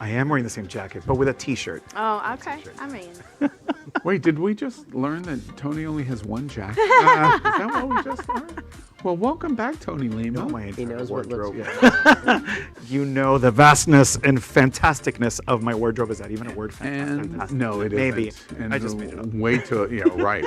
I am wearing the same jacket, but with a t-shirt. Oh, okay. I mean. Wait, did we just learn that Tony only has one jacket? Is that what we just learned? Well, welcome back, Tony Lima. He knows what looks You know the vastness and fantasticness of my wardrobe. Is that even a word? And no, it isn't. Maybe. And I just made it up. Wait till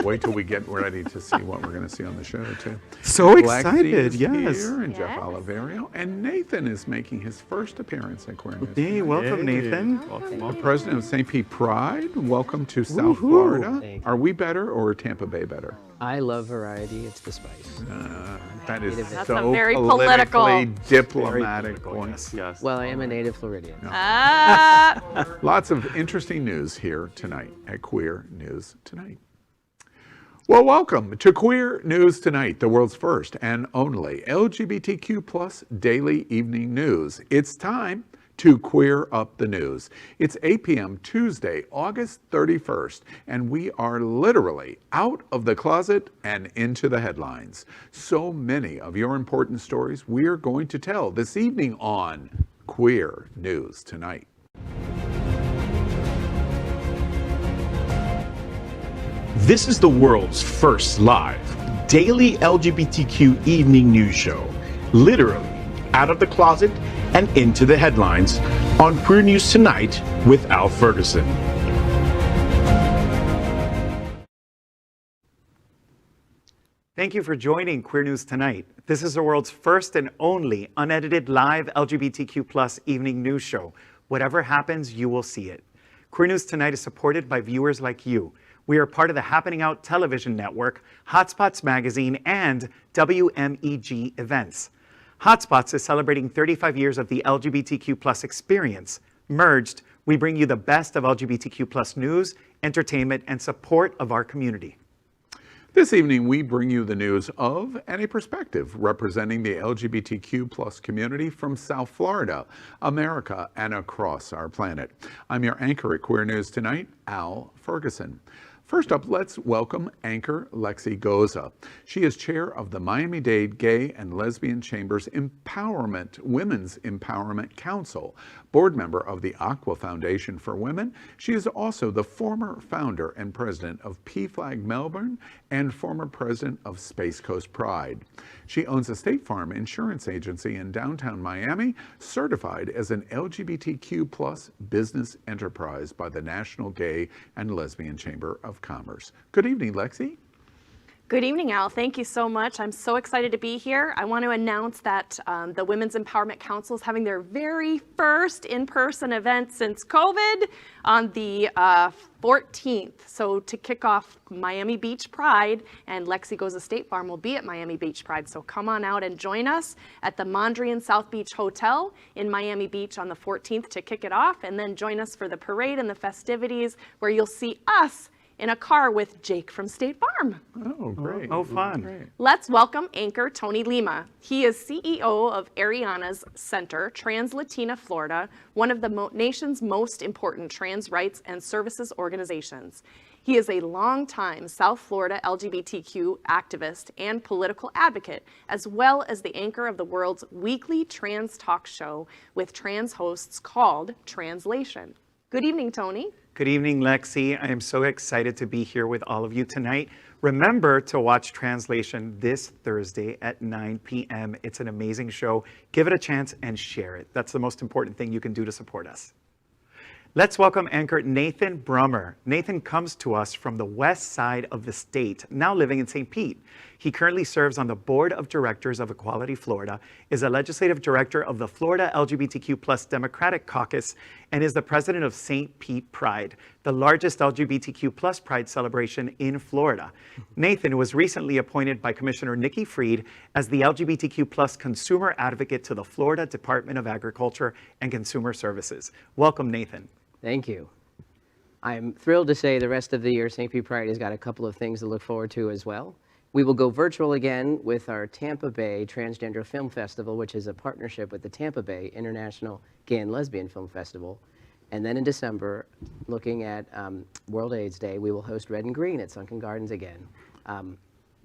Wait till we get ready to see what we're going to see on the show too. So Lexi excited, is yes. here, and Jeff Yes. Oliverio, and Nathan is making his first appearance at Queer News. Hey, welcome, Nathan. The president of St. Pete Pride. Welcome to South Woohoo. Florida. Thank you. Are we better or Tampa Bay better? I love variety. It's the spice. That is That's so a very politically political. diplomatic point. Yes, yes. Well, I am a native Floridian. Lots of interesting news here tonight at Queer News Tonight. Well, welcome to Queer News Tonight, the world's first and only LGBTQ plus daily evening news. It's time to queer up the news. It's 8 p.m. Tuesday, August 31st, and we are literally out of the closet and into the headlines. So many of your important stories we're going to tell this evening on Queer News Tonight. This is the world's first live daily LGBTQ evening news show, literally out of the closet and into the headlines on Queer News Tonight with Al Ferguson. Thank you for joining Queer News Tonight. This is the world's first and only unedited live LGBTQ plus evening news show. Whatever happens, you will see it. Queer News Tonight is supported by viewers like you. We are part of the Happening Out television network, HotSpots magazine, and WMEG events. HotSpots is celebrating 35 years of the LGBTQ plus experience. Merged, we bring you the best of LGBTQ plus news, entertainment, and support of our community. This evening, we bring you the news of and a perspective representing the LGBTQ plus community from South Florida, America, and across our planet. I'm your anchor at Queer News Tonight, Al Ferguson. First up, let's welcome anchor Lexi Goza. She is chair of the Miami-Dade Gay and Lesbian Chambers Women's Empowerment Council, board member of the Aqua Foundation for Women. She is also the former founder and president of PFLAG Melbourne and former president of Space Coast Pride. She owns a State Farm insurance agency in downtown Miami, certified as an LGBTQ plus business enterprise by the National Gay and Lesbian Chamber of Commerce. Good evening, Lexi. Good evening, Al. Thank you so much. I'm so excited to be here. I want to announce that the Women's Empowerment Council is having their very first in-person event since COVID on the 14th. So to kick off Miami Beach Pride, and Lexi Goza State Farm will be at Miami Beach Pride. So come on out and join us at the Mondrian South Beach Hotel in Miami Beach on the 14th to kick it off, and then join us for the parade and the festivities where you'll see us in a car with Jake from State Farm. Oh, great. Oh, fun. Great. Let's welcome anchor Tony Lima. He is CEO of Ariana's Center, Trans Latina Florida, one of the nation's most important trans rights and services organizations. He is a longtime South Florida LGBTQ activist and political advocate, as well as the anchor of the world's weekly trans talk show with trans hosts called Translation. Good evening, Tony. Good evening, Lexi. I am so excited to be here with all of you tonight. Remember to watch Translation this Thursday at 9 p.m. It's an amazing show. Give it a chance and share it. That's the most important thing you can do to support us. Let's welcome anchor Nathan Bruemmer. Nathan comes to us from the west side of the state, now living in St. Pete. He currently serves on the board of directors of Equality Florida, is a legislative director of the Florida LGBTQ plus Democratic Caucus, and is the president of St. Pete Pride, the largest LGBTQ plus pride celebration in Florida. Nathan was recently appointed by Commissioner Nikki Fried as the LGBTQ plus consumer advocate to the Florida Department of Agriculture and Consumer Services. Welcome, Nathan. Thank you. I'm thrilled to say the rest of the year St. Pete Pride has got a couple of things to look forward to as well. We will go virtual again with our Tampa Bay Transgender Film Festival, which is a partnership with the Tampa Bay International Gay and Lesbian Film Festival. And then in December, looking at World AIDS Day, we will host Red and Green at Sunken Gardens again.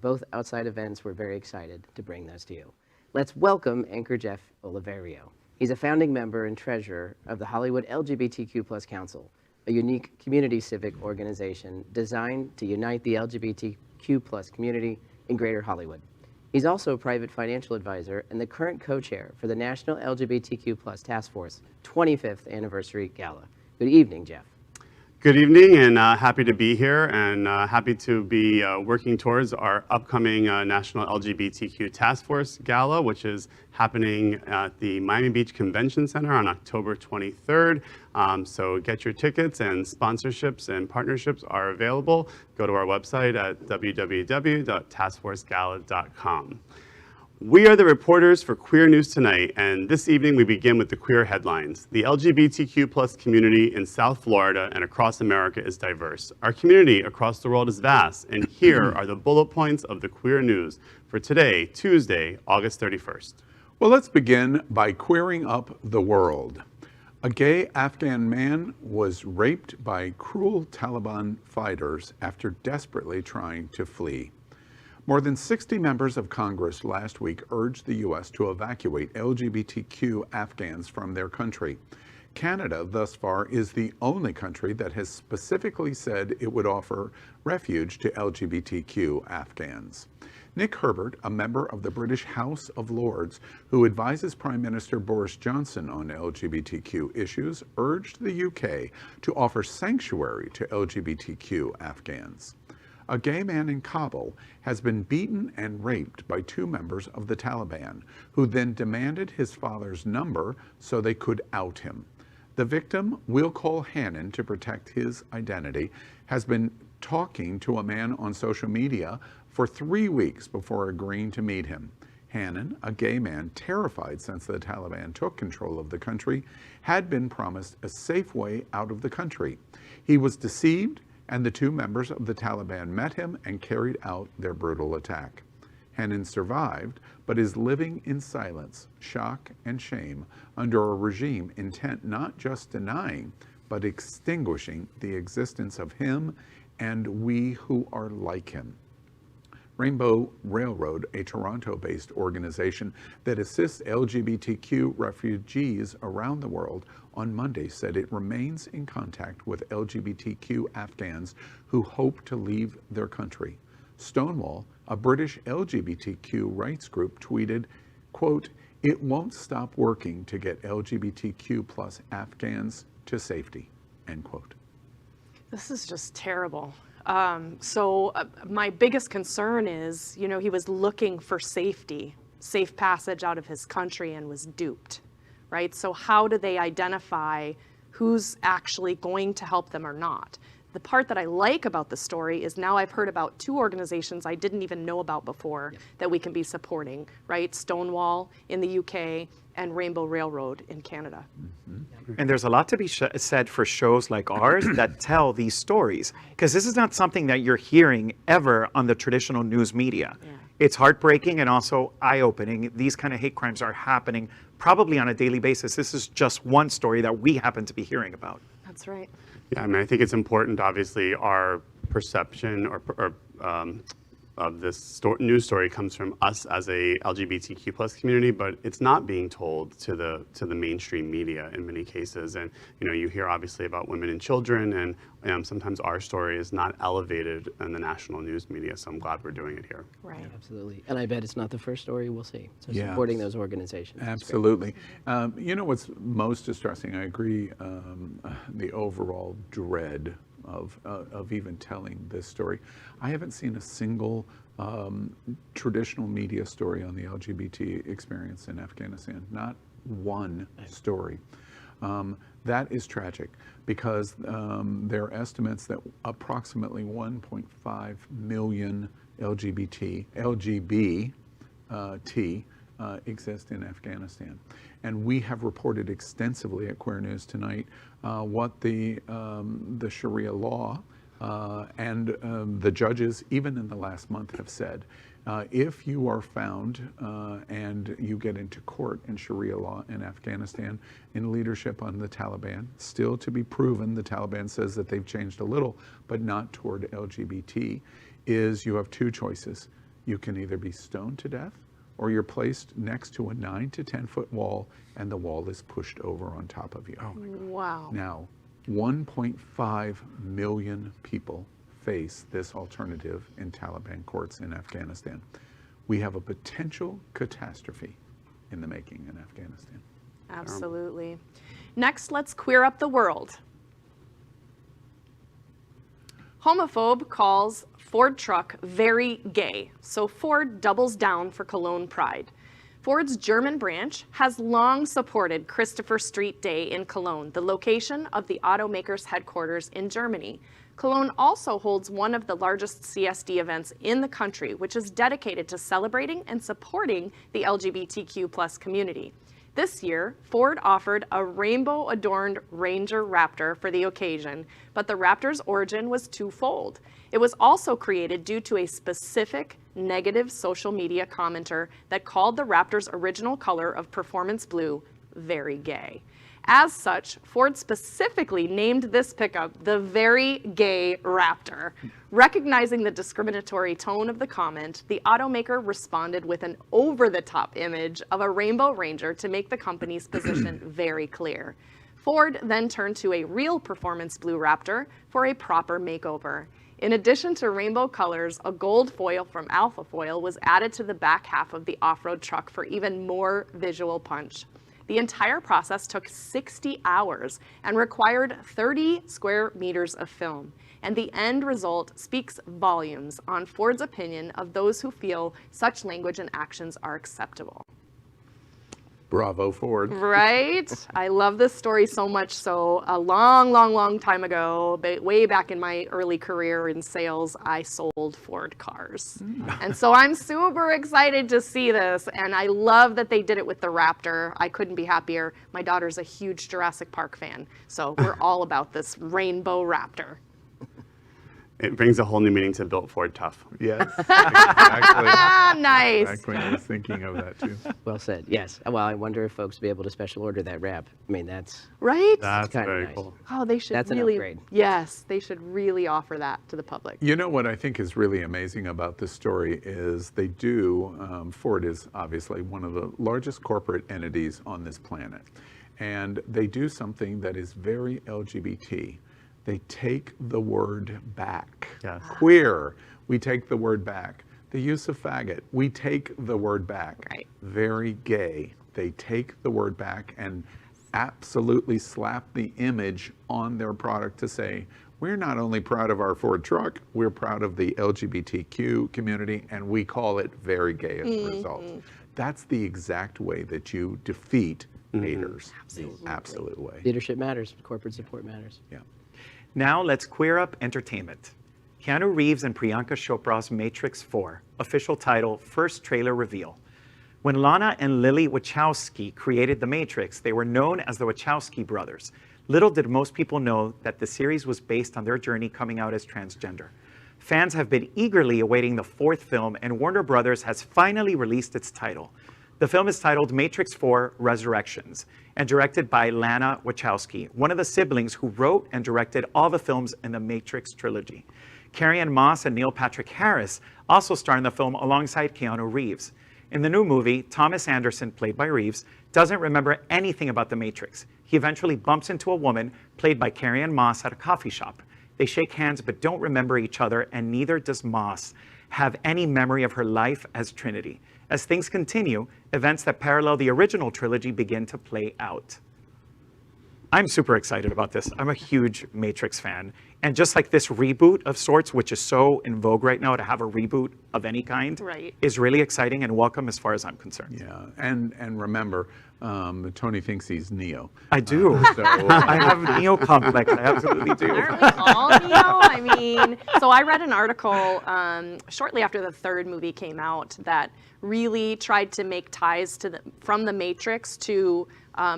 Both outside events, we're very excited to bring those to you. Let's welcome anchor Jeff Oliverio. He's a founding member and treasurer of the Hollywood LGBTQ+ Council, a unique community civic organization designed to unite the LGBTQ+ community in Greater Hollywood. He's also a private financial advisor and the current co-chair for the National LGBTQ+ Task Force 25th Anniversary Gala. Good evening, Jeff. Good evening, and happy to be here, and happy to be working towards our upcoming National LGBTQ Task Force Gala, which is happening at the Miami Beach Convention Center on October 23rd. So get your tickets, and sponsorships and partnerships are available. Go to our website at www.taskforcegala.com. We are the reporters for Queer News Tonight, and this evening we begin with the queer headlines. The LGBTQ+ community in South Florida and across America is diverse. Our community across the world is vast, and here are the bullet points of the queer news for today, Tuesday, August 31st. Well, let's begin by queering up the world. A gay Afghan man was raped by cruel Taliban fighters after desperately trying to flee. More than 60 members of Congress last week urged the U.S. to evacuate LGBTQ Afghans from their country. Canada, thus far, is the only country that has specifically said it would offer refuge to LGBTQ Afghans. Nick Herbert, a member of the British House of Lords who advises Prime Minister Boris Johnson on LGBTQ issues, urged the UK to offer sanctuary to LGBTQ Afghans. A gay man in Kabul has been beaten and raped by two members of the Taliban, who then demanded his father's number so they could out him. The victim, we'll call Hannon to protect his identity, has been talking to a man on social media for 3 weeks before agreeing to meet him. Hannon, a gay man terrified since the Taliban took control of the country, had been promised a safe way out of the country. He was deceived, and the two members of the Taliban met him and carried out their brutal attack. Hannon survived, but is living in silence, shock, and shame under a regime intent not just denying, but extinguishing the existence of him and we who are like him. Rainbow Railroad, a Toronto-based organization that assists LGBTQ refugees around the world, on Monday said it remains in contact with LGBTQ Afghans who hope to leave their country. Stonewall, a British LGBTQ rights group, tweeted, quote, "It won't stop working to get LGBTQ+ Afghans to safety," end quote. This is just terrible. My biggest concern is, he was looking for safety, safe passage out of his country, and was duped, right? So how do they identify who's actually going to help them or not? The part that I like about the story is now I've heard about two organizations I didn't even know about before that we can be supporting, right? Stonewall in the UK and Rainbow Railroad in Canada. Mm-hmm. And there's a lot to be said for shows like ours that tell these stories, because this is not something that you're hearing ever on the traditional news media. Yeah. It's heartbreaking and also eye-opening. These kind of hate crimes are happening probably on a daily basis. This is just one story that we happen to be hearing about. That's right. Yeah, I mean, I think it's important, obviously, our perception of this news story comes from us as a LGBTQ+ community, but it's not being told to the mainstream media in many cases. And you hear obviously about women and children, and sometimes our story is not elevated in the national news media. So I'm glad we're doing it here. Right. Yeah, absolutely. And I bet it's not the first story we'll see. So supporting those organizations. Absolutely. What's most distressing? I agree. The overall dread of even telling this story. I haven't seen a single traditional media story on the LGBT experience in Afghanistan. Not one story. That is tragic, because there are estimates that approximately 1.5 million LGBT exist in Afghanistan. And we have reported extensively at Queer News Tonight what the Sharia law and the judges, even in the last month, have said. If you are found and you get into court in Sharia law in Afghanistan in leadership on the Taliban, still to be proven, the Taliban says that they've changed a little, but not toward LGBT, is you have two choices. You can either be stoned to death or you're placed next to a 9 to 10 foot wall and the wall is pushed over on top of you. Oh my God. Wow. Now, 1.5 million people face this alternative in Taliban courts in Afghanistan. We have a potential catastrophe in the making in Afghanistan. Absolutely. Next, let's queer up the world. Homophobe calls Ford truck very gay, so Ford doubles down for Cologne Pride. Ford's German branch has long supported Christopher Street Day in Cologne, the location of the automaker's headquarters in Germany. Cologne also holds one of the largest CSD events in the country, which is dedicated to celebrating and supporting the LGBTQ+ community. This year, Ford offered a rainbow-adorned Ranger Raptor for the occasion, but the Raptor's origin was twofold. It was also created due to a specific negative social media commenter that called the Raptor's original color of performance blue very gay. As such, Ford specifically named this pickup the Very Gay Raptor. Recognizing the discriminatory tone of the comment, the automaker responded with an over-the-top image of a Rainbow Ranger to make the company's position very clear. Ford then turned to a real performance blue Raptor for a proper makeover. In addition to rainbow colors, a gold foil from Alpha Foil was added to the back half of the off-road truck for even more visual punch. The entire process took 60 hours and required 30 square meters of film. And the end result speaks volumes on Ford's opinion of those who feel such language and actions are acceptable. Bravo, Ford. Right? I love this story so much. So a long time ago, way back in my early career in sales, I sold Ford cars. And so I'm super excited to see this. And I love that they did it with the Raptor. I couldn't be happier. My daughter's a huge Jurassic Park fan. So we're all about this rainbow Raptor. It brings a whole new meaning to Built Ford Tough. Yes, exactly. Nice. Exactly. I was thinking of that too. Well said. Yes. Well, I wonder if folks will be able to special order that wrap. I mean, that's Right? That's kinda very nice. cool. Oh, they should That's an really. upgrade. Yes, they should really offer that to the public. You know what I think is really amazing about this story is they do, Ford is obviously one of the largest corporate entities on this planet. And they do something that is very LGBT. They take the word back. Yes. Queer, we take the word back. The use of faggot, we take the word back. Right. Very gay, they take the word back and absolutely slap the image on their product to say, we're not only proud of our Ford truck, we're proud of the LGBTQ community, and we call it very gay as a result. That's the exact way that you defeat haters. The absolute way. leadership matters. Corporate support matters. Yeah. Now let's queer up entertainment. Keanu Reeves and Priyanka Chopra's Matrix 4, official title, first trailer reveal. When Lana and Lily Wachowski created The Matrix, they were known as the Wachowski brothers. Little did most people know that the series was based on their journey coming out as transgender. Fans have been eagerly awaiting the fourth film, and Warner Brothers has finally released its title. The film is titled Matrix 4 Resurrections and directed by Lana Wachowski, one of the siblings who wrote and directed all the films in the Matrix trilogy. Carrie-Anne Moss and Neil Patrick Harris also star in the film alongside Keanu Reeves. In the new movie, Thomas Anderson, played by Reeves, doesn't remember anything about the Matrix. He eventually bumps into a woman, played by Carrie-Anne Moss, at a coffee shop. They shake hands but don't remember each other, and neither does Moss have any memory of her life as Trinity. As things continue, events that parallel the original trilogy begin to play out. I'm super excited about this. I'm a huge Matrix fan. And just like this reboot of sorts, which is so in vogue right now, to have a reboot of any kind, Right. is really exciting and welcome as far as I'm concerned. Yeah, and remember, Tony thinks he's Neo. I do. So, I have Neo complex. I absolutely do. Aren't we all Neo? I mean, so I read an article shortly after the third movie came out that really tried to make ties to from the Matrix to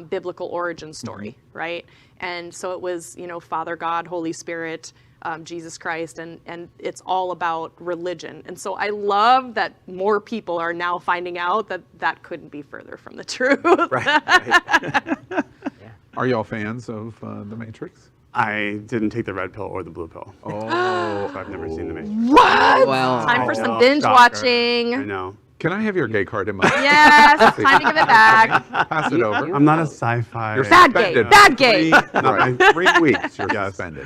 biblical origin story, right? And so it was, Father God, Holy Spirit, Jesus Christ, and it's all about religion. And so I love that more people are now finding out that that couldn't be further from the truth. Right. are y'all fans of The Matrix? I didn't take the red pill or the blue pill. Oh, So I've never seen The Matrix. What? Well, Time for some Oh, binge shocker. watching. I know. Can I have your gay card in my? Yes, time to give it back. Pass it over. I'm not a sci-fi. You're Bad gay, suspended. bad gay. Right, 3 weeks you're Yes. suspended.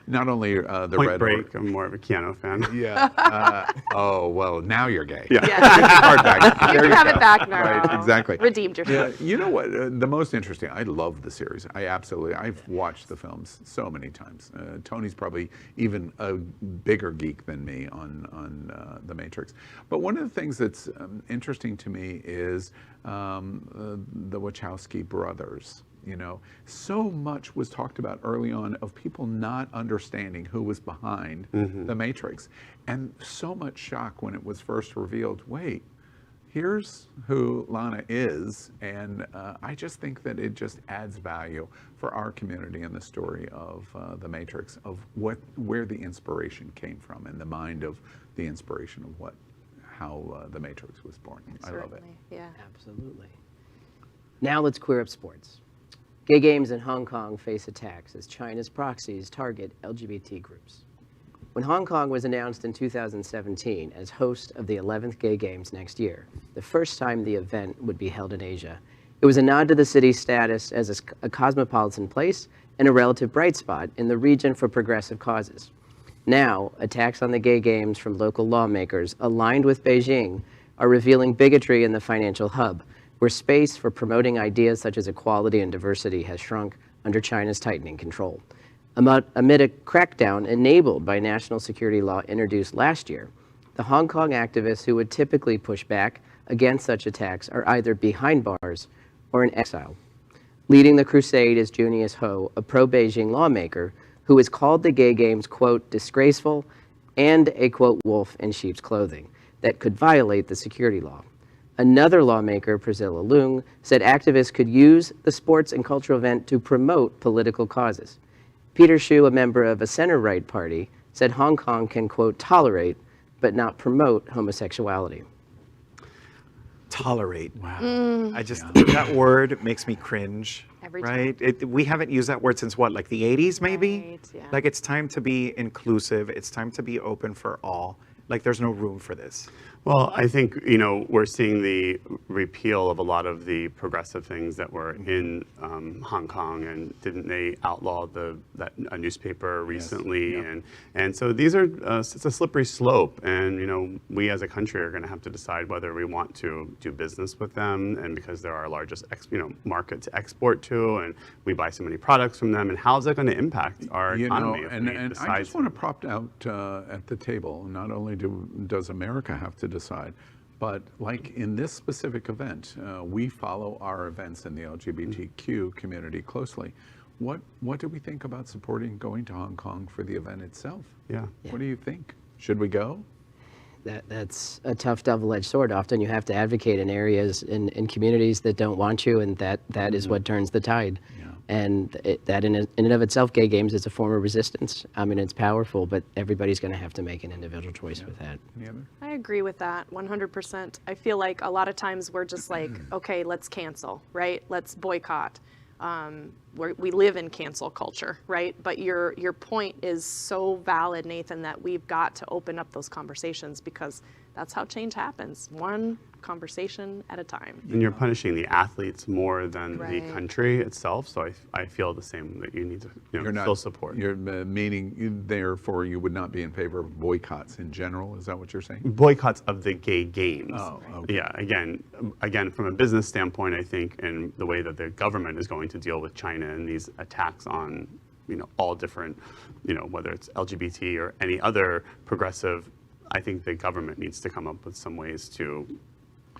Not only the Point red Break. I'm more of a Keanu fan. Yeah. Oh well, now you're gay. Yeah. Yeah. Get your card back. You There can have go. it back now. Right, exactly. Redeemed Yeah, yourself. you know what? The most interesting. I love the series. I've watched the films so many times. Tony's probably even a bigger geek than me on The Matrix. But one of the things that's interesting to me is the Wachowski brothers. You know, so much was talked about early on of people not understanding who was behind The Matrix, and so much shock when it was first revealed. Wait, here's who Lana is, and I just think that it just adds value for our community and the story of The Matrix, of where the inspiration came from, and the mind of the inspiration of how The Matrix was born. I love it. Certainly, yeah. Absolutely. Now let's queer up sports. Gay games in Hong Kong face attacks as China's proxies target LGBT groups. When Hong Kong was announced in 2017 as host of the 11th Gay Games next year, the first time the event would be held in Asia, it was a nod to the city's status as a cosmopolitan place and a relative bright spot in the region for progressive causes. Now, attacks on the Gay Games from local lawmakers aligned with Beijing are revealing bigotry in the financial hub, where space for promoting ideas such as equality and diversity has shrunk under China's tightening control. Amid a crackdown enabled by national security law introduced last year, the Hong Kong activists who would typically push back against such attacks are either behind bars or in exile. Leading the crusade is Junius Ho, a pro-Beijing lawmaker who has called the Gay Games, quote, disgraceful and a, quote, wolf in sheep's clothing that could violate the security law. Another lawmaker, Priscilla Leung, said activists could use the sports and cultural event to promote political causes. Peter Hsu, a member of a center-right party, said Hong Kong can, quote, tolerate but not promote homosexuality. Tolerate. Wow. I just, that word makes me cringe. Every right? We haven't used that word since what, like the 80s maybe? Right, yeah. Like it's time to be inclusive. It's time to be open for all. Like there's no room for this. Well, I think, we're seeing the repeal of a lot of the progressive things that were in Hong Kong, and didn't they outlaw a newspaper recently? Yeah. And so these are, it's a slippery slope, and, we as a country are going to have to decide whether we want to do business with them, and because they're our largest, market to export to, and we buy so many products from them, and how's that going to impact our economy? And I just want to prop out at the table, not only does America have to decide, but like in this specific event, we follow our events in the LGBTQ community closely. What do we think about supporting going to Hong Kong for the event itself? Yeah. What do you think? Should we go? That's a tough double-edged sword. Often you have to advocate in areas, in communities that don't want you, and that is what turns the tide. Yeah. And that in and of itself, Gay Games is a form of resistance. I mean, it's powerful, but everybody's going to have to make an individual choice with that. Any other? I agree with that 100%. I feel like a lot of times we're just like, okay, let's cancel, right? Let's boycott. We live in cancel culture, right? But your point is so valid, Nathan, that we've got to open up those conversations, because that's how change happens, one conversation at a time. And you're punishing the athletes more than the Right. country itself, so I feel the same, that you need to still support. You're meaning, therefore, you would not be in favor of boycotts in general. Is that what you're saying? Boycotts of the Gay Games. Oh, okay. Yeah, again, from a business standpoint, I think, and the way that the government is going to deal with China and these attacks on, all different, whether it's LGBT or any other progressive, I think the government needs to come up with some ways to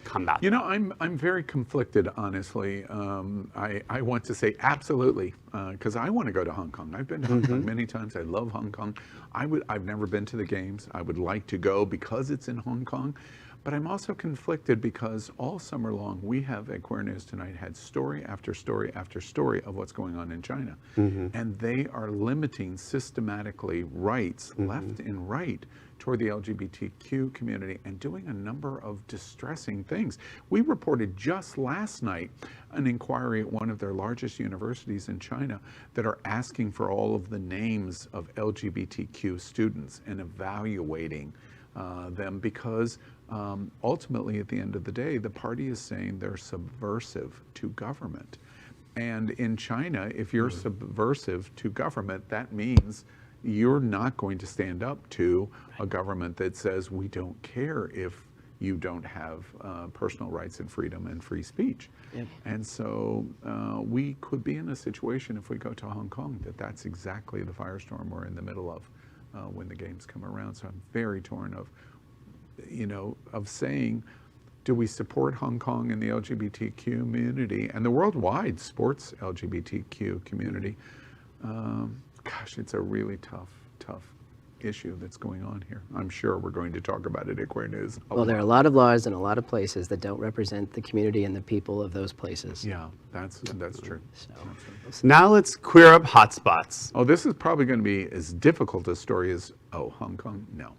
combat that. I'm very conflicted, honestly. I want to say absolutely, because I want to go to Hong Kong. I've been to Hong Kong many times. I love Hong Kong. I've never been to the games. I would like to go because it's in Hong Kong. But I'm also conflicted because all summer long, we have at Queer News Tonight had story after story after story of what's going on in China. And they are limiting systematically rights left and right toward the LGBTQ community, and doing a number of distressing things. We reported just last night an inquiry at one of their largest universities in China that are asking for all of the names of LGBTQ students and evaluating them because ultimately, at the end of the day, the party is saying they're subversive to government. And in China, if you're subversive to government, that means you're not going to stand up to a government that says we don't care if you don't have personal rights and freedom and free speech. Yep. And so we could be in a situation, if we go to Hong Kong, that's exactly the firestorm we're in the middle of when the games come around. So I'm very torn of saying, do we support Hong Kong and the LGBTQ community and the worldwide sports LGBTQ community? Gosh, it's a really tough issue that's going on here. I'm sure we're going to talk about it at Queer News. Well, there are a lot of laws in a lot of places that don't represent the community and the people of those places. Yeah, that's true. So. Now let's queer up HotSpots. Oh, this is probably going to be as difficult a story as, Hong Kong? No.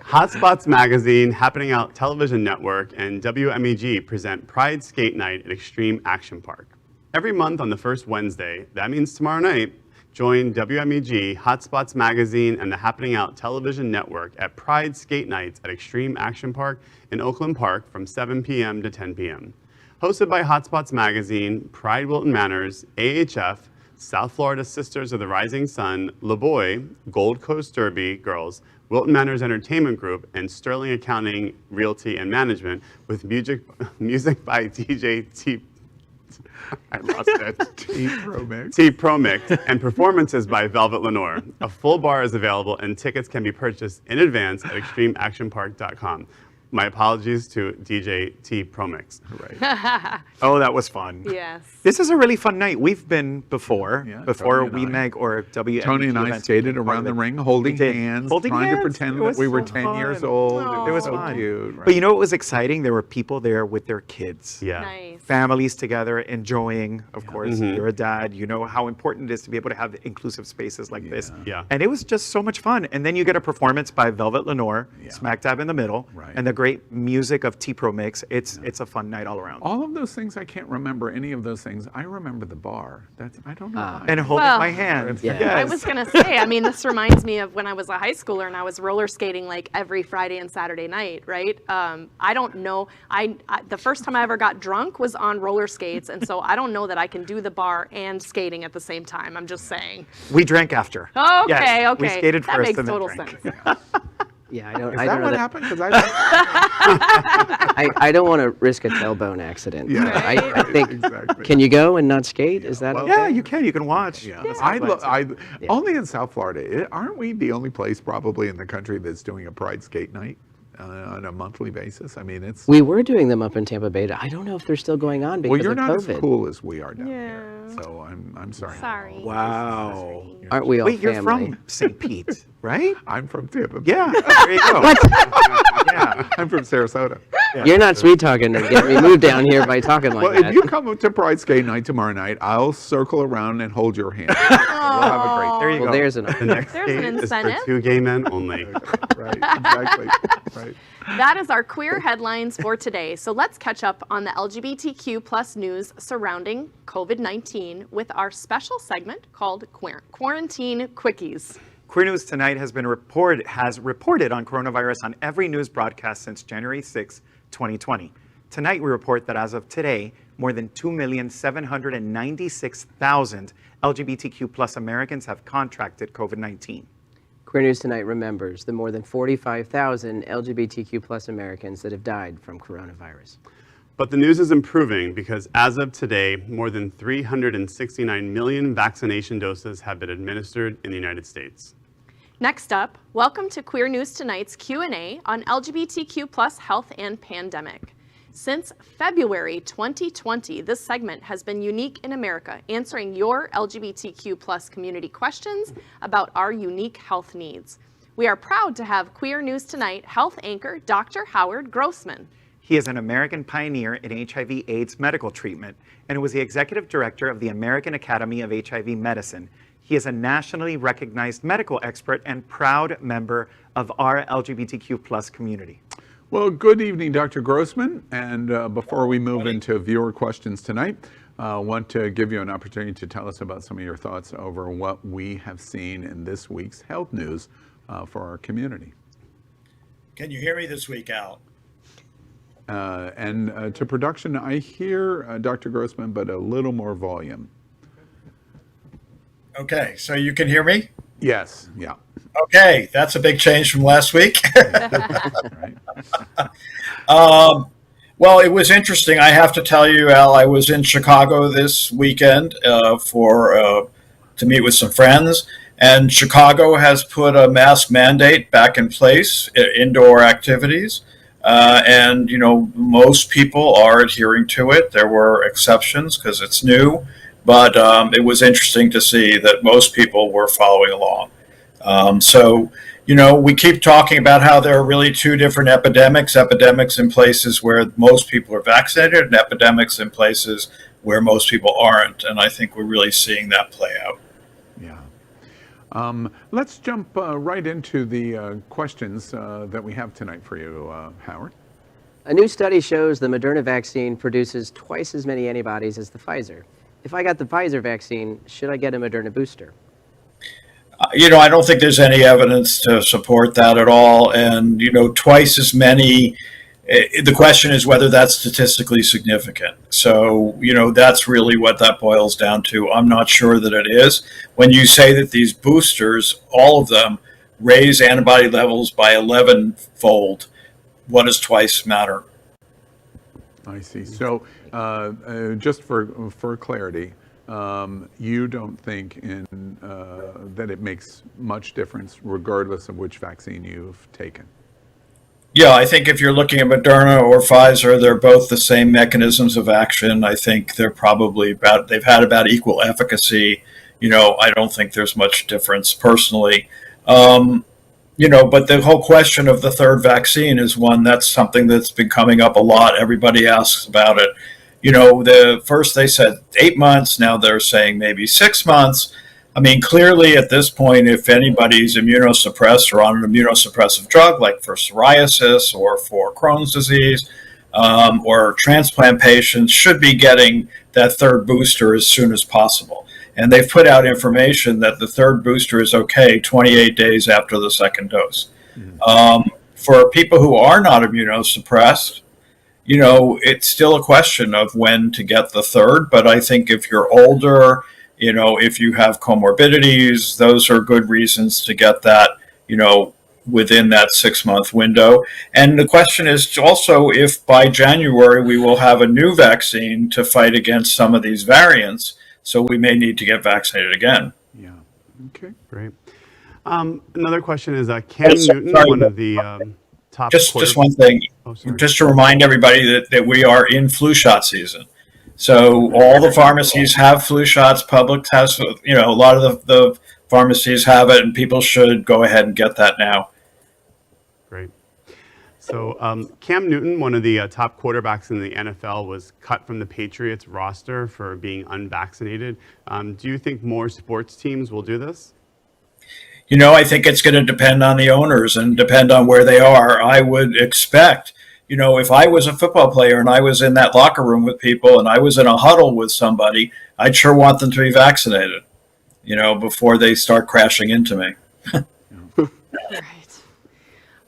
HotSpots Magazine, Happening Out Television Network, and WMEG present Pride Skate Night at Xtreme Action Park. Every month on the first Wednesday, that means tomorrow night, join WMEG, HotSpots Magazine, and the Happening Out Television Network at Pride Skate Nights at Xtreme Action Park in Oakland Park from 7 p.m. to 10 p.m. Hosted by HotSpots Magazine, Pride Wilton Manors, AHF, South Florida Sisters of the Rising Sun, La Boy, Gold Coast Derby Girls, Wilton Manors Entertainment Group, and Sterling Accounting, Realty, and Management with music by DJ T. I lost it. T Pro Mix, and performances by Velvet Lenore. A full bar is available, and tickets can be purchased in advance at extremeactionpark.com. My apologies to DJ T Pro Mix. Right. Oh, that was fun. Yes. This is a really fun night. We've been before Tony and WMEG or WMEG. Tony and I skated around the ring holding hands, trying to pretend that we were 10 years old. It was so fun. cute. Right? But you know what was exciting? There were people there with their kids. Yeah. Nice. Families together, enjoying, of course. You're a dad. You know how important it is to be able to have inclusive spaces like this. Yeah. And it was just so much fun. And then you get a performance by Velvet Lenore, smack dab in the middle, and the great music of T Pro Mix. It's a fun night all around. All of those things, I can't remember any of those things. I remember the bar. I don't know why. And holding my hand. Yeah. Yes. I was going to say, I mean, this reminds me of when I was a high schooler and I was roller skating like every Friday and Saturday night, right? I don't know. The first time I ever got drunk was on roller skates, and so I don't know that I can do the bar and skating at the same time. I'm just saying. We drank after. Okay, Yes, okay. We skated that first makes and then total drank. sense. Yeah, I don't. Is I that don't know what that, happened? Because I don't want to risk a tailbone accident. Yeah. I think. Exactly. Can you go and not skate? Is that? Well, Yeah, you can. You can watch. Yeah. Yeah. Only in South Florida. Aren't we the only place probably in the country that's doing a Pride skate night on a monthly basis? I mean, it's. We were doing them up in Tampa Bay. I don't know if they're still going on because Well, you're of not COVID. as cool as we are down Yeah. here. So I'm sorry. Sorry. Wow. Aren't we all Wait, you're family? from St. Pete, right? I'm from Tampa Bay. Yeah. There you go. Yeah. I'm from Sarasota. You're not sweet talking to get me moved down here by talking like Well, that. if you come to Pride skate night tomorrow night, I'll circle around and hold your hand. We'll have a great. There you well, go. there's an. The next There's an skate is for incentive. 2 gay men only. Right. Exactly. Right. That is our queer headlines for today. So let's catch up on the LGBTQ plus news surrounding COVID-19 with our special segment called Quarantine Quickies. Queer News Tonight has reported on coronavirus on every news broadcast since January 6, 2020. Tonight we report that as of today, more than 2,796,000 LGBTQ plus Americans have contracted COVID-19. Queer News Tonight remembers the more than 45,000 LGBTQ plus Americans that have died from coronavirus. But the news is improving because as of today, more than 369 million vaccination doses have been administered in the United States. Next up, welcome to Queer News Tonight's Q&A on LGBTQ plus health and pandemic. Since February 2020, this segment has been unique in America, answering your LGBTQ plus community questions about our unique health needs. We are proud to have Queer News Tonight health anchor Dr. Howard Grossman. He is an American pioneer in HIV/AIDS medical treatment and was the executive director of the American Academy of HIV Medicine. He is a nationally recognized medical expert and proud member of our LGBTQ plus community. Well, good evening, Dr. Grossman. And before we move into viewer questions tonight, I want to give you an opportunity to tell us about some of your thoughts over what we have seen in this week's health news for our community. Can you hear me this week, Al? And to production, I hear Dr. Grossman, but a little more volume. Okay, so you can hear me? Yes, yeah. Okay, that's a big change from last week. Right. Well, it was interesting. I have to tell you, Al, I was in Chicago this weekend to meet with some friends, and Chicago has put a mask mandate back in place, indoor activities, and most people are adhering to it. There were exceptions because it's new, but it was interesting to see that most people were following along. So we keep talking about how there are really two different epidemics in places where most people are vaccinated and epidemics in places where most people aren't. And I think we're really seeing that play out. Yeah. Let's jump right into the questions that we have tonight for you, Howard. A new study shows the Moderna vaccine produces twice as many antibodies as the Pfizer. If I got the Pfizer vaccine, should I get a Moderna booster? I don't think there's any evidence to support that at all. And, twice as many, the question is whether that's statistically significant. So, that's really what that boils down to. I'm not sure that it is. When you say that these boosters, all of them, raise antibody levels by 11-fold, what does twice matter? I see. So just for clarity, you don't think that it makes much difference regardless of which vaccine you've taken? Yeah, I think if you're looking at Moderna or Pfizer, they're both the same mechanisms of action. I think they've had about equal efficacy. I don't think there's much difference personally. But the whole question of the third vaccine is that's something that's been coming up a lot. Everybody asks about it. First they said 8 months, now they're saying maybe 6 months. I mean, clearly at this point, if anybody's immunosuppressed or on an immunosuppressive drug, like for psoriasis or for Crohn's disease, or transplant patients, should be getting that third booster as soon as possible. And they've put out information that the third booster is okay 28 days after the second dose. Mm-hmm. For people who are not immunosuppressed, it's still a question of when to get the third. But I think if you're older, if you have comorbidities, those are good reasons to get that, within that 6-month window. And the question is also if by January we will have a new vaccine to fight against some of these variants. So we may need to get vaccinated again. Yeah. Okay. Great. Another question is Cam Newton, one of the top. Just one thing. Just to remind everybody that we are in flu shot season. So all the pharmacies have flu shots. Publix has, a lot of the pharmacies have it, and people should go ahead and get that now. Great. So Cam Newton, one of the top quarterbacks in the NFL, was cut from the Patriots roster for being unvaccinated. Do you think more sports teams will do this? I think it's going to depend on the owners and depend on where they are. I would expect, if I was a football player and I was in that locker room with people and I was in a huddle with somebody, I'd sure want them to be vaccinated, before they start crashing into me.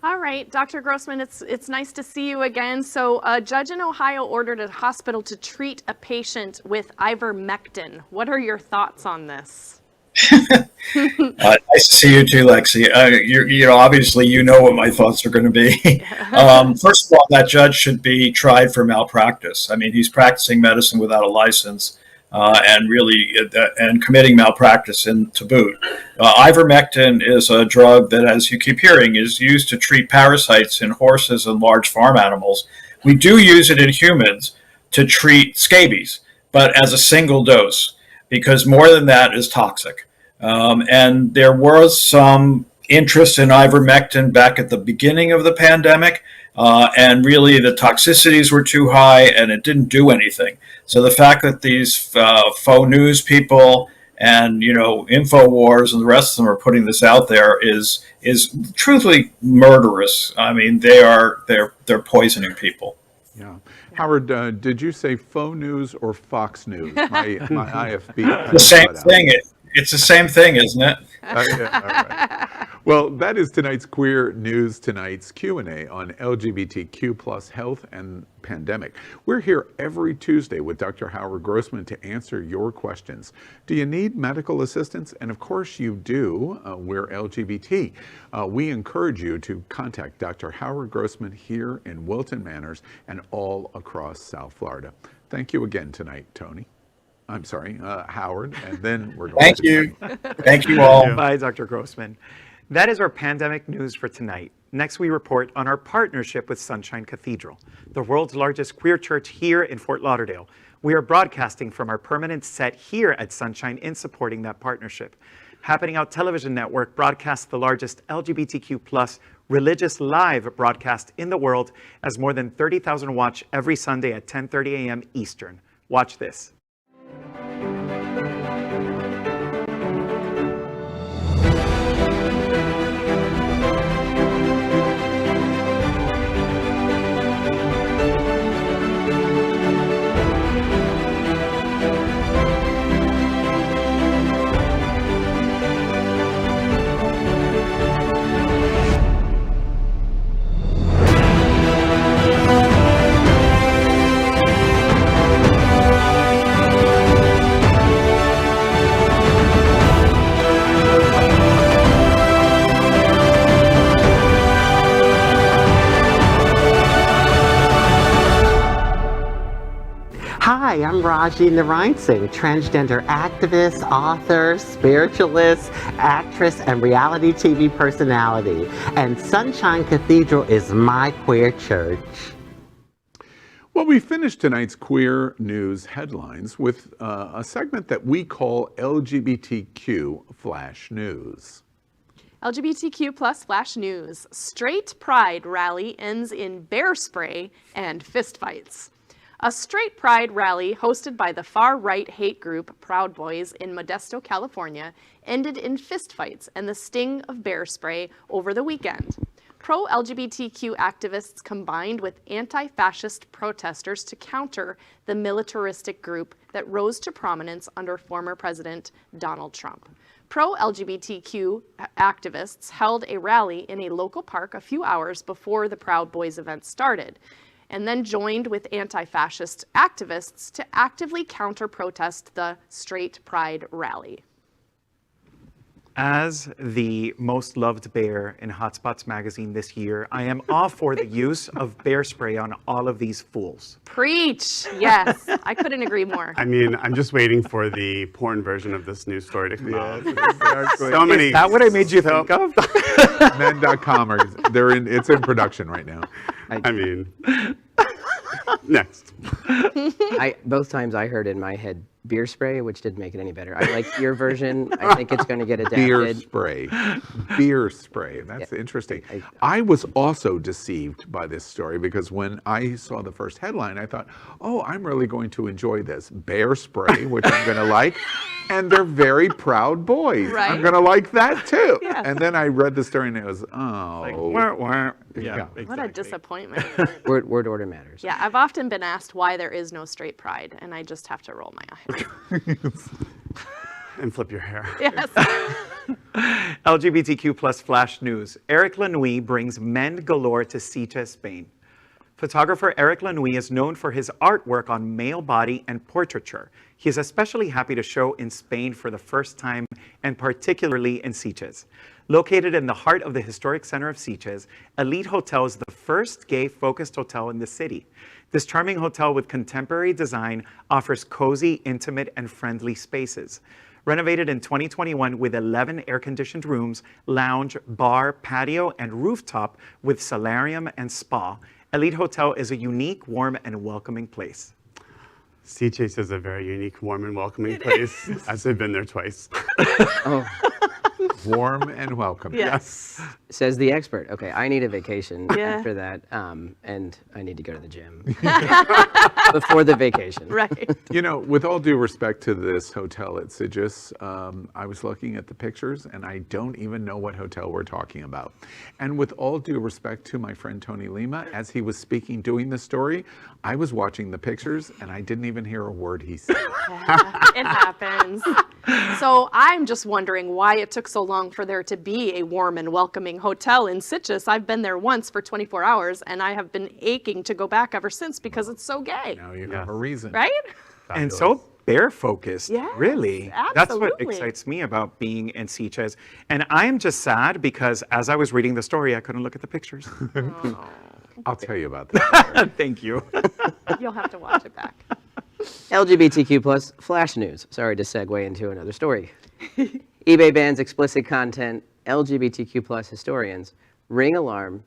All right, Dr. Grossman, it's nice to see you again. So a judge in Ohio ordered a hospital to treat a patient with ivermectin. What are your thoughts on this? Nice to see you too, Lexi. Obviously, what my thoughts are going to be. First of all, that judge should be tried for malpractice. I mean, he's practicing medicine without a license. And committing malpractice to boot. Ivermectin is a drug that, as you keep hearing, is used to treat parasites in horses and large farm animals. We do use it in humans to treat scabies, but as a single dose, because more than that is toxic. And there was some interest in ivermectin back at the beginning of the pandemic. And really the toxicities were too high and it didn't do anything. So the fact that these faux news people and, InfoWars and the rest of them are putting this out there is truthfully murderous. I mean, they're poisoning people. Yeah. Howard, did you say faux news or Fox News? My IFB. The same thing. It's the same thing, isn't it? Yeah, all right. Well, that is tonight's Queer News Tonight's Q&A on LGBTQ plus health and pandemic. We're here every Tuesday with Dr. Howard Grossman to answer your questions. Do you need medical assistance? And of course you do. We're LGBT. We encourage you to contact Dr. Howard Grossman here in Wilton Manors and all across South Florida. Thank you again tonight, Tony. I'm sorry, Howard, and then we're going Thank to you. Thank you all. Bye, Dr. Grossman. That is our pandemic news for tonight. Next, we report on our partnership with Sunshine Cathedral, the world's largest queer church here in Fort Lauderdale. We are broadcasting from our permanent set here at Sunshine in supporting that partnership. Happening Out Television Network broadcasts the largest LGBTQ plus religious live broadcast in the world, as more than 30,000 watch every Sunday at 10:30 a.m. Eastern. Watch this. Hi, I'm Raji Narayan Singh, transgender activist, author, spiritualist, actress, and reality TV personality. And Sunshine Cathedral is my queer church. Well, we finished tonight's queer news headlines with a segment that we call LGBTQ Flash News. LGBTQ plus flash news. Straight Pride rally ends in bear spray and fistfights. A straight pride rally hosted by the far-right hate group Proud Boys in Modesto, California, ended in fistfights and the sting of bear spray over the weekend. Pro-LGBTQ activists combined with anti-fascist protesters to counter the militaristic group that rose to prominence under former President Donald Trump. Pro-LGBTQ activists held a rally in a local park a few hours before the Proud Boys event started, and then joined with anti-fascist activists to actively counter-protest the Straight Pride rally. As the most loved bear in HotSpots magazine this year, I am all for the use of bear spray on all of these fools. Preach! Yes, I couldn't agree more. I mean, I'm just waiting for the porn version of this news story to come out. Exactly. So many. Is that what I made you think of? Men.com it's in production right now. I mean, next. Both times I heard in my head beer spray, which didn't make it any better. I like your version. I think it's going to get adapted. Beer spray. That's interesting. I was also deceived by this story because when I saw the first headline, I thought, oh, I'm really going to enjoy this. Bear spray, which I'm going to like. And they're very proud boys. Right? I'm going to like that too. Yeah. And then I read the story and it was, oh. Like, wah, wah. Yeah. Exactly. What a disappointment. Word order matters. Yeah, I've often been asked why there is no straight pride, and I just have to roll my eyes. And flip your hair. Yes. LGBTQ plus flash news. Eric Lanuit brings men galore to Sitges, Spain. Photographer Eric Lanuit is known for his artwork on male body and portraiture. He is especially happy to show in Spain for the first time, and particularly in Sitges. Located in the heart of the historic center of Sitges, Elite Hotel is the first gay-focused hotel in the city. This charming hotel with contemporary design offers cozy, intimate, and friendly spaces. Renovated in 2021 with 11 air-conditioned rooms, lounge, bar, patio, and rooftop with solarium and spa, Elite Hotel is a unique, warm, and welcoming place. Sitges is a very unique, warm, and welcoming place, as I've been there twice. Oh, Warm and welcome. Yes. says the expert. Okay, I need a vacation Yeah. after that, and I need to go to the gym before the vacation. Right. You know, with all due respect to this hotel at Sitges, I was looking at the pictures and I don't even know what hotel we're talking about. And with all due respect to my friend Tony Lima, as he was speaking, doing the story, I was watching the pictures and I didn't even hear a word he said. It happens. So I'm just wondering why it took so so long for there to be a warm and welcoming hotel in Sitges. I've been there once for 24 hours, and I have been aching to go back ever since because it's so gay. Now you have a reason. Right? And so bear focused, Yes, really. That's what absolutely. excites me about being in Sitges. And I'm just sad because as I was reading the story, I couldn't look at the pictures. I'll tell you about that. Thank you. You'll have to watch it back. LGBTQ plus flash news. Sorry to segue into another story. eBay bans explicit content. LGBTQ plus historians ring alarm.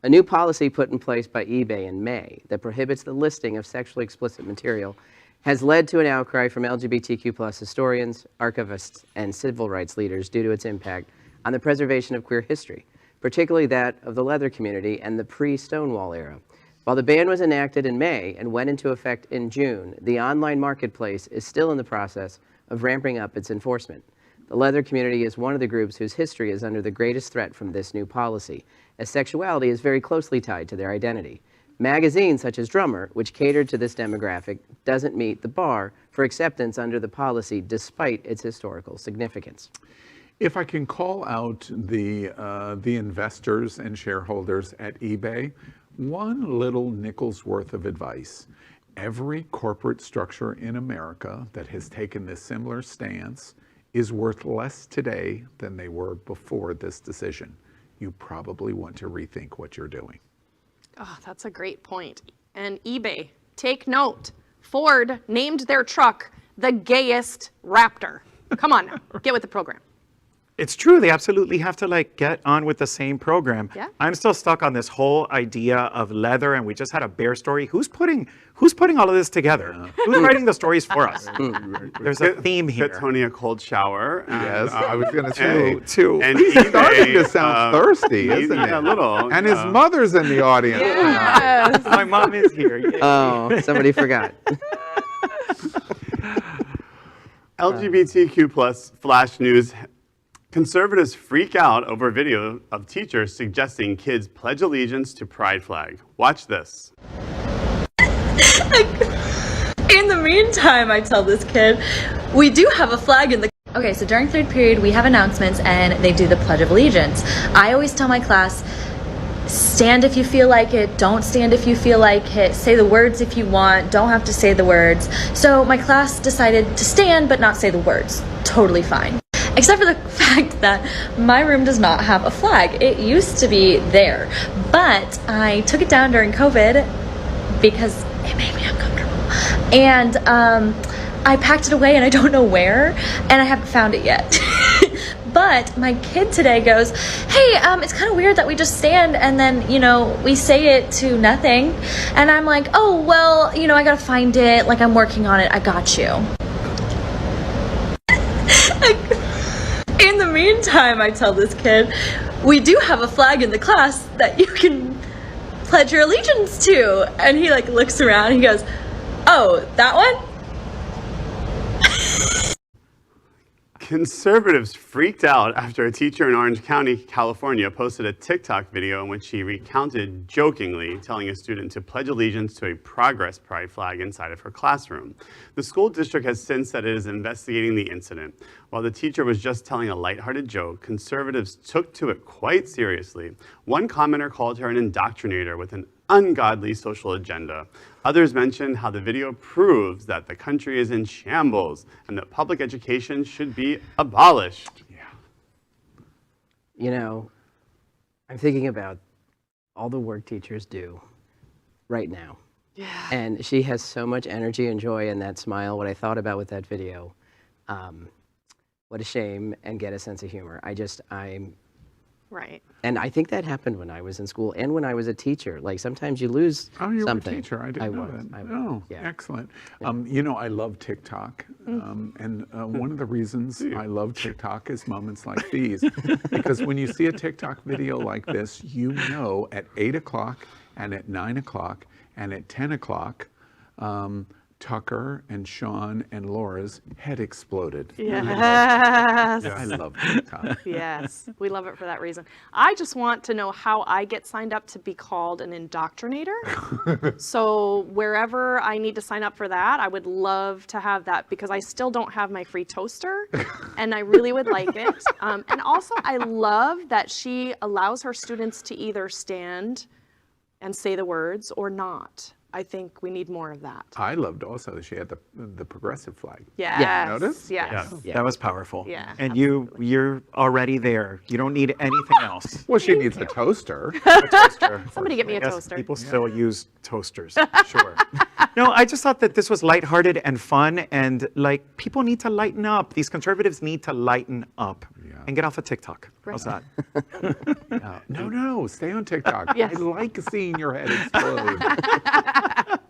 A new policy put in place by eBay in May that prohibits the listing of sexually explicit material has led to an outcry from LGBTQ plus historians, archivists, and civil rights leaders due to its impact on the preservation of queer history, particularly that of the leather community and the pre-Stonewall era. While the ban was enacted in May and went into effect in June, the online marketplace is still in the process of ramping up its enforcement. The leather community is one of the groups whose history is under the greatest threat from this new policy, as sexuality is very closely tied to their identity. Magazines such as Bruemmer, which catered to this demographic, doesn't meet the bar for acceptance under the policy despite its historical significance. If I can call out the investors and shareholders at eBay, one little nickel's worth of advice. Every corporate structure in America that has taken this similar stance is worth less today than they were before this decision. You probably want to rethink what you're doing. Oh, that's a great point. And eBay, take note. Ford named their truck the gayest Raptor. Come on now, get with the program. It's true. They absolutely have to like get on with the same program. Yeah. I'm still stuck on this whole idea of leather, and we just had a bear story. Who's putting all of this together? Who's writing the stories for us? There's a theme here. Get Tony a cold shower. And, Yes, I was going to say. Two. And He's starting to eBay, sound thirsty, isn't it? A little. And his mother's in the audience. Yes. My mom is here. Yay. Oh, somebody forgot. LGBTQ plus flash news. Conservatives freak out over video of teachers suggesting kids pledge allegiance to pride flag. Watch this. In the meantime, I tell this kid, we do have a flag in the... Okay, so during third period, we have announcements and they do the Pledge of Allegiance. I always tell my class, stand if you feel like it, don't stand if you feel like it, say the words if you want, don't have to say the words. So my class decided to stand but not say the words. Totally fine. Except for the fact that my room does not have a flag. It used to be there, but I took it down during COVID because it made me uncomfortable. And I packed it away and I don't know where, and I haven't found it yet. But my kid today goes, hey, it's kind of weird that we just stand and then, you know, we say it to nothing. And I'm like, oh, well, you know, I gotta find it. Like, I'm working on it. I got you. In the meantime, I tell this kid, we do have a flag in the class that you can pledge your allegiance to. And he like looks around and he goes, oh, that one? Conservatives freaked out after a teacher in Orange County, California, posted a TikTok video in which she recounted jokingly telling a student to pledge allegiance to a Progress Pride flag inside of her classroom. The school district has since said it is investigating the incident. While the teacher was just telling a lighthearted joke, conservatives took to it quite seriously. One commenter called her an indoctrinator with an ungodly social agenda. Others mentioned how the video proves that the country is in shambles and that public education should be abolished. Yeah. You know, I'm thinking about all the work teachers do right now. Yeah. And she has so much energy and joy in that smile. What I thought about with that video, what a shame, and get a sense of humor. Right. And I think that happened when I was in school and when I was a teacher. Like sometimes you lose Oh, you something. were a teacher. I didn't know that. I was, Oh, yeah. excellent. You know, I love TikTok. And one of the reasons I love TikTok is moments like these. Because when you see a TikTok video like this, you know at 8 o'clock and at 9 o'clock and at 10 o'clock Tucker and Sean and Laura's head exploded. Yes. I love TikTok. Yes, we love it for that reason. I just want to know how I get signed up to be called an indoctrinator. So wherever I need to sign up for that, I would love to have that because I still don't have my free toaster and I really would like it. And also I love that she allows her students to either stand and say the words or not. I think we need more of that. I loved also that she had the progressive flag. Yes. Notice? Yes. That was powerful. Yeah, And you're already there. You don't need anything else. Well, she needs a toaster. Somebody get me a Yes, toaster. people still use toasters, sure. No, I just thought that this was lighthearted and fun, and like people need to lighten up. These conservatives need to lighten up and get off of TikTok. How's that? No, stay on TikTok. Yes. I like seeing your head explode.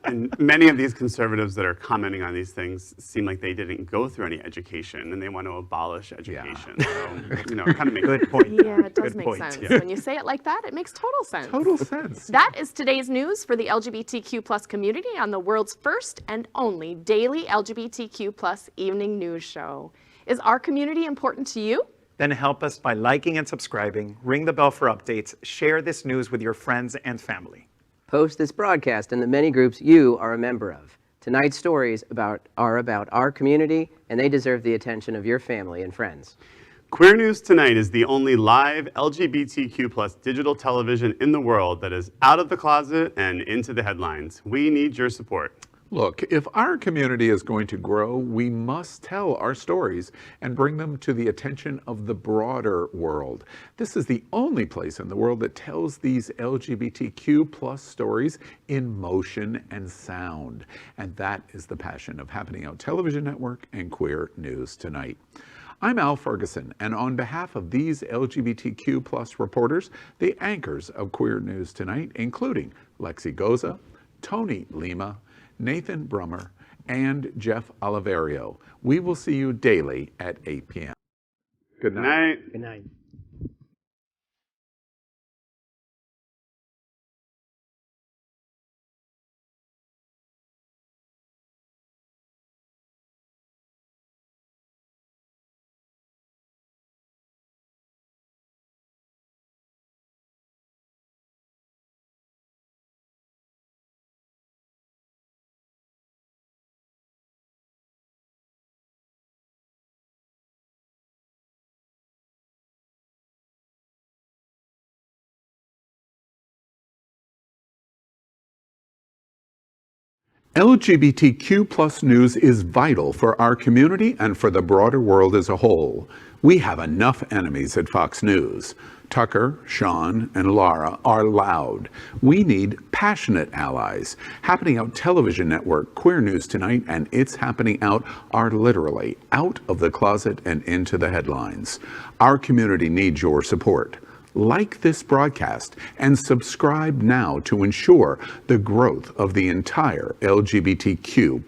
And many of these conservatives that are commenting on these things seem like they didn't go through any education and they want to abolish education. So, it kind of makes Good point. Yeah, it does Good make point. sense. Yeah. When you say it like that, it makes total sense. Total sense. That is today's news for the LGBTQ plus community on the world's first and only daily LGBTQ plus evening news show. Is our community important to you? Then help us by liking and subscribing, ring the bell for updates, share this news with your friends and family. Post this broadcast in the many groups you are a member of. Tonight's stories are about our community, and they deserve the attention of your family and friends. Queer News Tonight is the only live LGBTQ plus digital television in the world that is out of the closet and into the headlines. We need your support. Look, if our community is going to grow, we must tell our stories and bring them to the attention of the broader world. This is the only place in the world that tells these LGBTQ plus stories in motion and sound. And that is the passion of Happening Out Television Network and Queer News Tonight. I'm Al Ferguson, and on behalf of these LGBTQ plus reporters, the anchors of Queer News Tonight, including Lexi Goza, Tony Lima, Nathan Bruemmer, and Jeff Oliverio. We will see you daily at 8 p.m. Good night. Good night. LGBTQ plus news is vital for our community and for the broader world as a whole. We have enough enemies at Fox News. Tucker, Sean, and Laura are loud. We need passionate allies. Happening Out Television Network, Queer News Tonight, and It's Happening Out are literally out of the closet and into the headlines. Our community needs your support. Like this broadcast and subscribe now to ensure the growth of the entire LGBTQ+